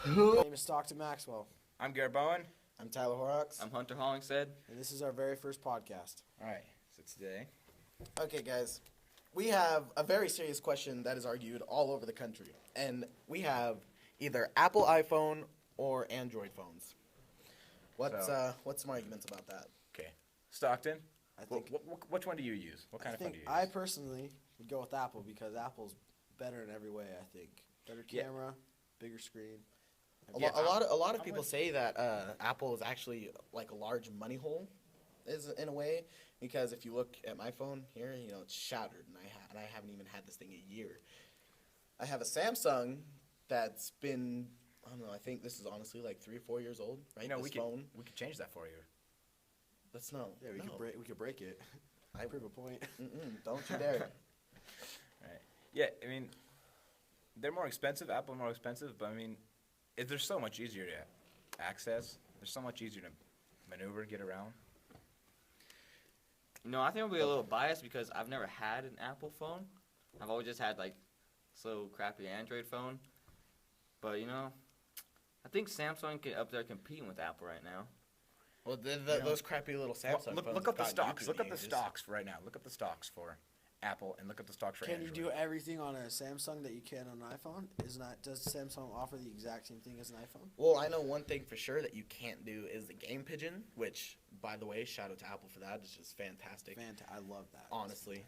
My name is Stockton Maxwell, I'm Garrett Bowen. I'm Tyler Horrocks. I'm Hunter Hollingshead. and this is our very first podcast. All right, so today, Okay, guys, we have a very serious question that is argued all over the country, and we have either Apple iPhone or Android phones. What's some arguments about that? okay, Stockton. I think Which one do you use? What kind I of phone think do you use? I personally would go with Apple because Apple's better in every way. I think better Yeah. camera, bigger screen. Yeah, A lot of I'm people with- say that Apple is actually like a large money hole, is in a way, because if you look at my phone here, it's shattered, and I haven't even had this thing a year. I have a Samsung that's been, I don't know, I think this is honestly like 3 or 4 years old, right? we this could phone. we could change that for you. That's no. Yeah, we no. could break it. I prove a point. Don't you dare. Right. Yeah, I mean, they're more expensive. Apple more expensive, but I mean, they're so much easier to access. They're so much easier to maneuver, get around. No, I think I'll be a little biased because I've never had an Apple phone. I've always just had like slow, crappy Android phone. But I think Samsung get up there competing with Apple right now. Well, those crappy little Well, Samsung look phones up the have gotten stocks. you Look through up the ages. stocks for right now. Look up the stocks for Apple and look up the stocks for Can Android. you do everything on a Samsung that you can on an iPhone? Does Samsung offer the exact same thing as an iPhone? Well, I know one thing for sure that you can't do is the Game Pigeon, which, by the way, shout out to Apple for that. It's just fantastic. I love that. Honestly,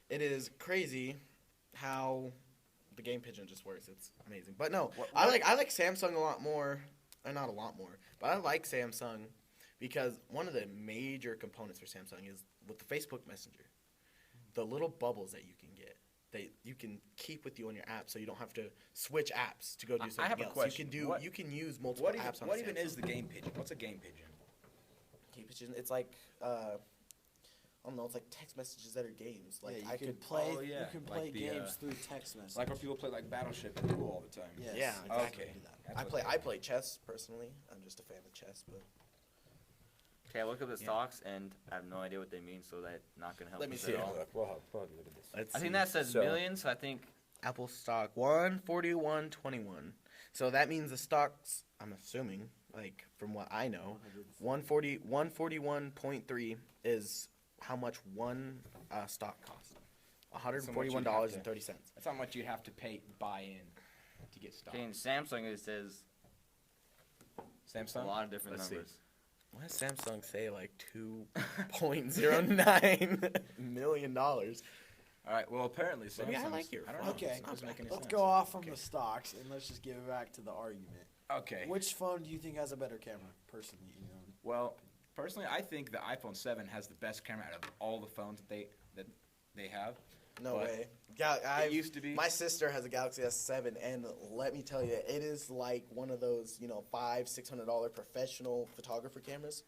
it is crazy how the Game Pigeon just works. It's amazing. But no, I like Samsung a lot more, or not a lot more, but I like Samsung because one of the major components for Samsung is with the Facebook Messenger, the little bubbles that you can get. That you can keep with you on your app, so you don't have to switch apps to go do something I have a else. question. You can use multiple apps on what the even Samsung. is the Game Pigeon? What's a Game Pigeon? Game Pigeon? It's like I don't know. It's like text messages that are games. Like yeah, I you can could play. oh, yeah, You can like play the, games through text message. Like where people play like Battleship in the pool all the time. Yes, Yeah, exactly. okay. Do that. I play chess personally. I'm just a fan of chess, but Okay, I look up the Yeah. stocks and I have no idea what they mean, so that's not gonna help Let me us see at it. all. We'll have a look at this. let's I think that says So- millions. So I think Apple stock 141.21. So that means the stocks. I'm assuming, like from what I know, 141.3 is how much one stock costs. $141.30. That's how much you have to buy in to get stock. okay, in Samsung it says Samsung. a lot of different Let's see. numbers. Why does Samsung say like $2.09 million? All right. Well, apparently Samsung. Maybe I like your I don't phone. know. Okay, It doesn't make any let's sense. go off from the stocks and let's just give it back to the argument. Okay. Which phone do you think has a better camera, personally? Well, personally, I think the iPhone 7 has the best camera out of all the phones that they have. No But way. It used to be. My sister has a Galaxy S7, and let me tell you, it is like one of those, $500-$600 professional photographer cameras.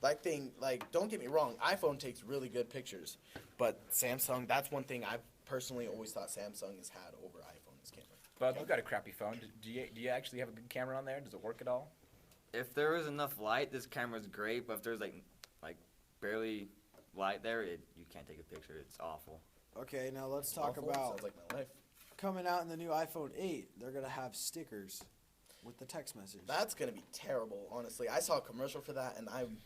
That thing, like, don't get me wrong, iPhone takes really good pictures, but Samsung, that's one thing I've personally always thought Samsung has had over iPhone is camera. But you've got a crappy phone. Do you actually have a good camera on there? Does it work at all? If there is enough light, this camera's great. But if there's like barely light there, you can't take a picture. It's awful. Okay, now let's talk Awful. about Sounds like my life. coming out in the new iPhone 8. They're gonna have stickers with the text message. That's gonna be terrible, honestly. I saw a commercial for that, and I'm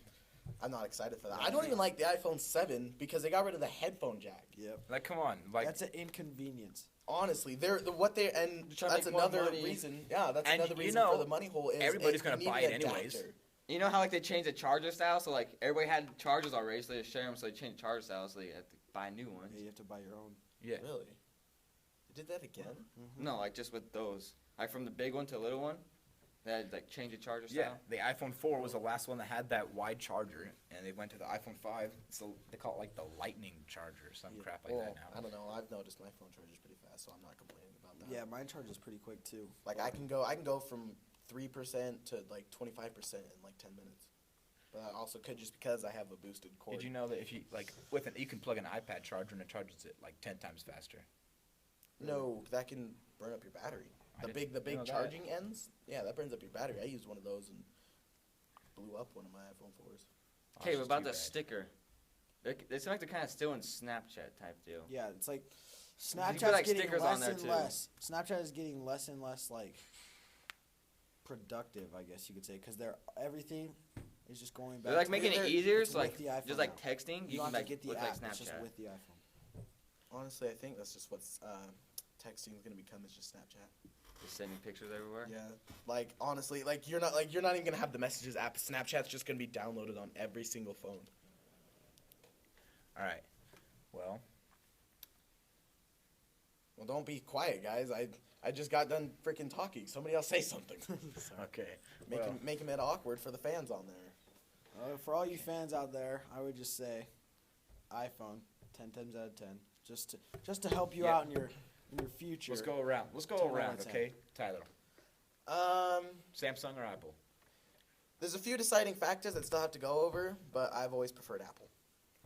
not excited for that. I don't even like the iPhone 7 because they got rid of the headphone jack. Yep. Like, come on. Like, That's an inconvenience. Honestly, and They're trying to that's make more another money. reason. Yeah, that's And another you reason know, for the money hole. Is everybody's you gonna need buy an it anyways. adapter. You know how like they changed the charger style, so like everybody had chargers already, so they share them, so they changed the charger style, so they had to buy new ones. Yeah, you have to buy your own. yeah. Really? They did that again? No, like just with those, like from the big one to the little one, they had like change the charger Yeah, style. the iPhone 4 was the last one that had that wide charger, and they went to the iPhone 5. So they call it like the Lightning charger or some Yeah. crap like Well, that now. I don't know. I've noticed my phone charges pretty fast, so I'm not complaining about that. Yeah, mine charges pretty quick too. Like I can go from 3% to like 25% in like 10 minutes. But I also could just because I have a boosted cord. Did you know that if you you can plug an iPad charger and it charges it like 10 times faster? No, that can burn up your battery. I The didn't big know that. charging ends. Yeah, that burns up your battery. I used one of those and blew up one of my iPhone 4s. Okay, it's but about too the bad. sticker, they seem like they're kind of still in Snapchat type deal. Yeah, it's like Snapchat's like, getting stickers on less there, and too. less. Snapchat is getting less and less like productive, I guess you could say, because everything is just going back. They're like to making it either easier, it's so with like the iPhone just like now. texting, You you don't can have like to get the look app. like It's just Snapchat. with the iPhone. Honestly, I think that's just what's texting is gonna become. Is just Snapchat. Just sending pictures everywhere. Yeah. Like honestly, like you're not even gonna have the messages app. Snapchat's just gonna be downloaded on every single phone. All right. Well, Well, don't be quiet, guys. I just got done freaking talking. Somebody else say something. okay. Make Well, him make him it awkward for the fans on there. For all you fans out there, I would just say iPhone 10 times out of 10, just to help you Yeah. out in your future. let's go around. Let's go 10 out of around, 10. okay? Tyler, Um, Samsung or Apple? there's a few deciding factors that still have to go over, but I've always preferred Apple.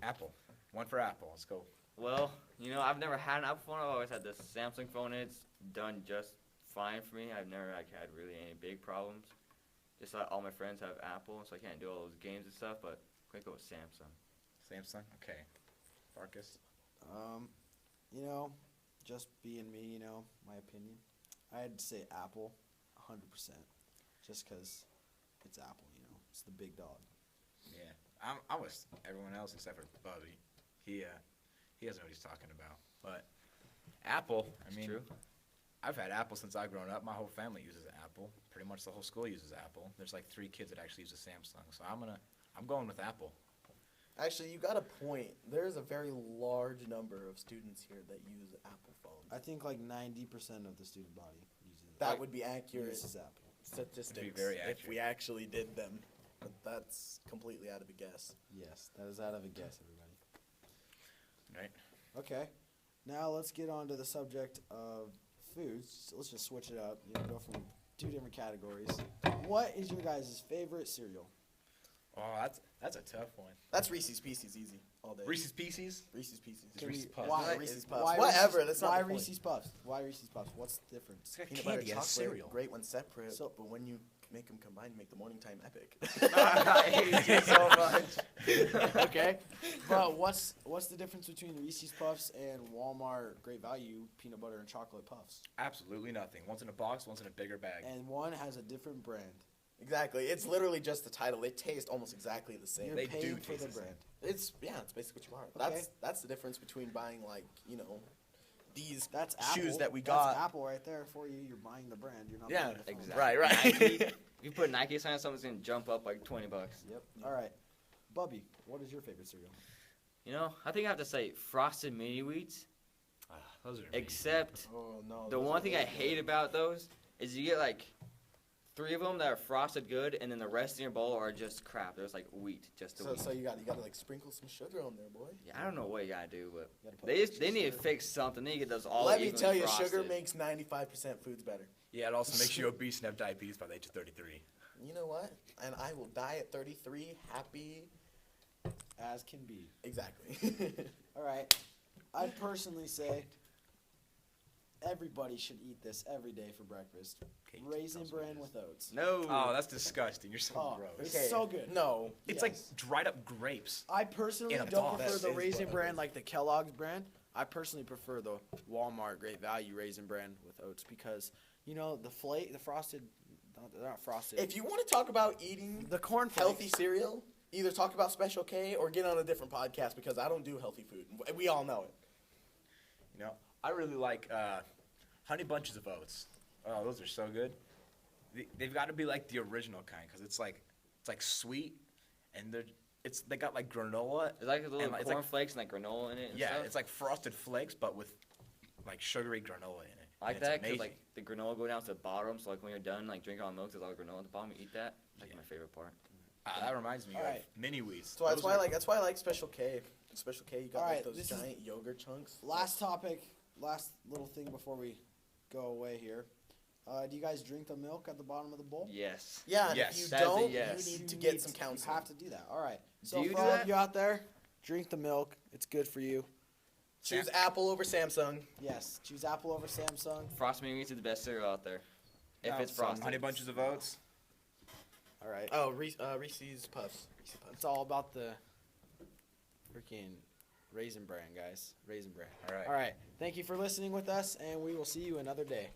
Apple. One for Apple. Let's go. Well, you know, I've never had an Apple phone. I've always had the Samsung phone. It's done just fine for me. I've never like had really any big problems. Just like all my friends have Apple, so I can't do all those games and stuff. But I'm gonna go with Samsung. Samsung. Okay. Farkas. You know, just being me, you know, my opinion, I'd say Apple, 100%, just because it's Apple, you know, it's the big dog. Yeah. I was everyone else except for Bubby. He doesn't know what he's talking about. But Apple, I It's mean, true. I've had Apple since I've grown up. My whole family uses Apple. Pretty much the whole school uses Apple. There's like 3 kids that actually use a Samsung. So I'm going with Apple. Actually, you got a point. There's a very large number of students here that use Apple phones. I think like 90% of the student body uses That would be accurate uses Apple. statistics very if accurate. we actually did them. But that's completely out of a guess. Yes, that is out of a guess, everybody. Right? Okay, now let's get on to the subject of foods. Let's just switch it up. You know, go from 2 different categories. What is your guys' favorite cereal? Oh, that's a tough one. That's Reese's Pieces, easy, all day. Reese's Pieces? Reese's Pieces. It's Can Reese's we- Puffs. Why, Not Reese's Puffs. why Whatever, Reese's, that's not why the point. Reese's Puffs? Why Reese's Puffs? What's the difference? It's got Peanut butter candy as chocolate, cereal. great when separate, So- but when you make them combined, you make the morning time epic. I hate you so much. Okay, but what's the difference between Reese's Puffs and Walmart Great Value peanut butter and chocolate puffs? Absolutely nothing. One's in a box, one's in a bigger bag. And one has a different brand. Exactly. It's literally just the title. They taste almost exactly the same. You're They paying do for taste the the same. brand. It's basically what you are. Okay. That's the difference between buying these That's shoes Apple. that we That's got. Apple right there for you. You're buying the brand. You're not Yeah, buying the phone. Exactly. Right. Nike, if you put Nike sign on something, it's gonna jump up like $20. Yep. All right, Bubby, what is your favorite cereal? You know, I think I have to say Frosted Mini Wheats. Ah, those are Except Oh no. the those one are thing I really hate good. about those is you get like 3 of them that are frosted good, and then the rest in your bowl are just crap. There's like wheat, just a So, wheat. so you gotta like sprinkle some sugar on there, boy. Yeah, I don't know what you gotta do, but You gotta put they extra need to sugar. fix something. They need to get those all Let me evenly tell you, frosted. sugar makes 95% foods better. Yeah, it also makes you obese and have diabetes by the age of 33. You know what? And I will die at 33, happy. As can be. Exactly. All right, I personally say everybody should eat this every day for breakfast. Okay, Raisin tell us what bran it with oats. No. Oh, that's disgusting. You're so Oh, gross. it's so good. No. It's Yes. like dried up grapes. I personally In a don't box. prefer That the is Raisin what it Bran is. like the Kellogg's brand. I personally prefer the Walmart Great Value Raisin Bran with oats because, you know, the frosted, they're not frosted. If you want to talk about eating The corn healthy cereal, either talk about Special K or get on a different podcast because I don't do healthy food. We all know it. You know, I really like Honey Bunches of Oats. Oh, those are so good. They've got to be like the original kind because it's like sweet, and they got like granola. There's like little and it's like- cornflakes and like granola in it. And Yeah, stuff. it's like frosted flakes, but with like sugary granola in it. I like And it's that because amazing. like the granola go down to the bottom, so like when you're done like drinking all the milk, there's all the granola at the bottom. You eat that. It's like Yeah. my favorite part. That reminds me All of right. mini wheats. So that's Those why are- I like Special K. Special K, you got All like right, those this is- giant yogurt chunks. Last topic, last little thing before we go away here. Do you guys drink the milk at the bottom of the bowl? Yes. Yeah, and Yes. if you That's a don't, yes. you need to You get need some to- counseling. You have to do that. All right. So you for do all that? of you out there, drink the milk. It's good for you. Choose Apple over Samsung. Yes. Choose Apple over Samsung. Frosted Mini Wheats is the best cereal out there. If No, it's some frosted. Honey Bunches of Oats. All right. Oh, Reese's Puffs. Reese's Puffs. It's all about the freaking Raisin Bran, guys. Raisin Bran. All right. All right. Thank you for listening with us, and we will see you another day.